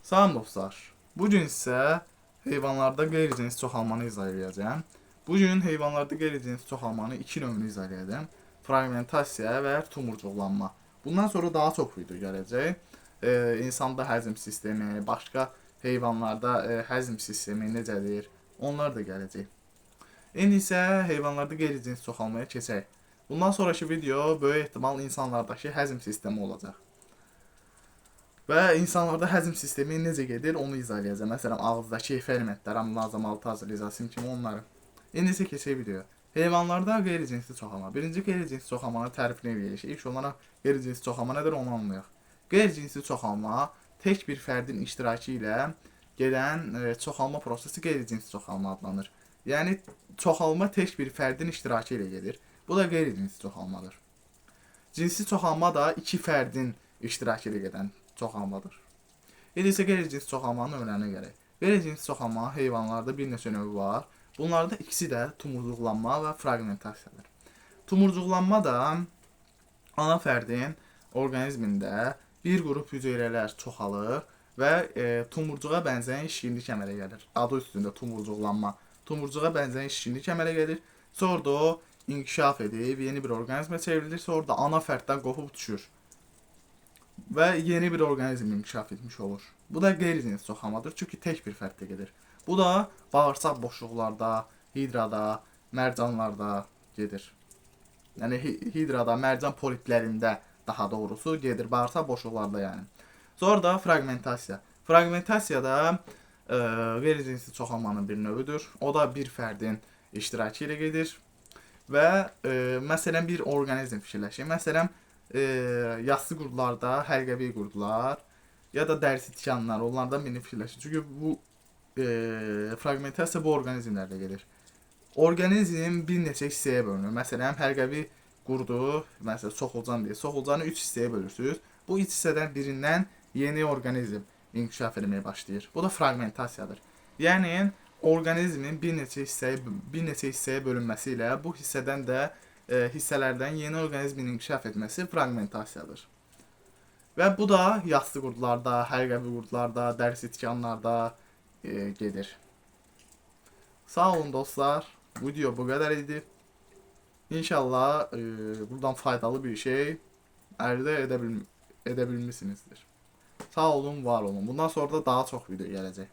Salam dostlar. Bugün isə heyvanlarda qeyri-cins çoxalmanı izah edəcəm. Bugün heyvanlarda qeyri-cins çoxalmanı iki növünü izah edəcəm. Fragmentasiya və tumurcuqlanma. Bundan sonra daha çox video gələcək. İnsanda həzm sistemi, başqa heyvanlarda həzm sistemi necədir, onlar da gələcək. İndi isə heyvanlarda qeyri-cins çoxalmaya keçək. Bundan sonraki video böyük ehtimal insanlardakı həzm sistemi olacaq. Və insanlarda həzm sistemi necə gedir, onu izah edəcəm. Məsələn, ağızdakı fermentlər, amilaz, maltaz, lizazim kimi onları. İndi isə keçək videoya. Heyvanlarda qeyri-cinsli çoxalma. Birinci qeyri-cinsli çoxalmanın tərifini eləyək. İlk olaraq qeyri-cinsli çoxalma nədir, onu anlayaq. Qeyri-cinsli çoxalma tək bir fərdin iştirakı ilə gedən çoxalma prosesi qeyri-cinsli çoxalma adlanır. Yəni, çoxalma tək bir fərdin iştirakı ilə gedir. Bu da qeyri-cinsli çoxalmadır. Cinsi çoxalma da iki fərdin iştirakı ilə gedən çoxalmadır. İndi isə qeyri-cins çoxalmanın növlərinə gələk. Qeyri-cins çoxalma heyvanlarda bir neçə növü var. Bunlarda ikisi də tumurcuqlanma və fragmentasiyadır. Tumurcuqlanma da ana fərdin orqanizmində bir qrup hüceyrələr çoxalır və tumurcuğa bənzəyən şişkinlik əmələ gəlir. Adı üstündə tumurcuqlanma. Tumurcuğa bənzəyən şişkinlik əmələ gəlir. Sonra da o inkişaf edib yeni bir orqanizmə çevrilir. Sonra da ana fərddən qopub düşür və yeni bir orqanizm inkişaf etmiş olur. Bu da qeyri-cins çoxalmadır, çünki tək bir fərddə gedir. Bu da bağırsaq boşluqlarda, hidrada, mərcanlarda gedir. Yəni hidrada, mərcan poliplərində daha doğrusu gedir, bağırsaq boşluqlarda yəni. Sonra da fragmentasiya. Fragmentasiya da qeyri-cinsi çoxalmanın bir növüdür. O da bir fərdin iştirakı ilə gedir və məsələn bir orqanizm fikirləşin. Məsələn, yassı qurdlarda həlqəvi qurdular ya da dərsi tikanlar, onlardan birini fikirləşin. Çünki bu fragmentasiya bu orqanizmlərdə gedir. Orqanizm bir neçə hissəyə bölünür. Məsələn, həlqəvi qurdu, məsələn, soxulcan deyil. Soxulcanı 3 hissəyə bölürsünüz. Bu 3 hissədən birindən yeni orqanizm inkişaf etməyə başlayır. Bu da fragmentasiyadır. Yəni, orqanizmin bir neçə hissəyə bölünməsi ilə bu hissədən də hissələrdən yeni orqanizmin inkişaf etməsi fragmentasiyadır. Və bu da yassı qurdlarda, həlqəvi qurdlarda, dərsi tikanlarda gedir. Sağ olun dostlar. Video bu qədər idi. İnşallah buradan faydalı bir şey əldə edə bilmisinizdir. Sağ olun, var olun. Bundan sonra da daha çox video gələcək.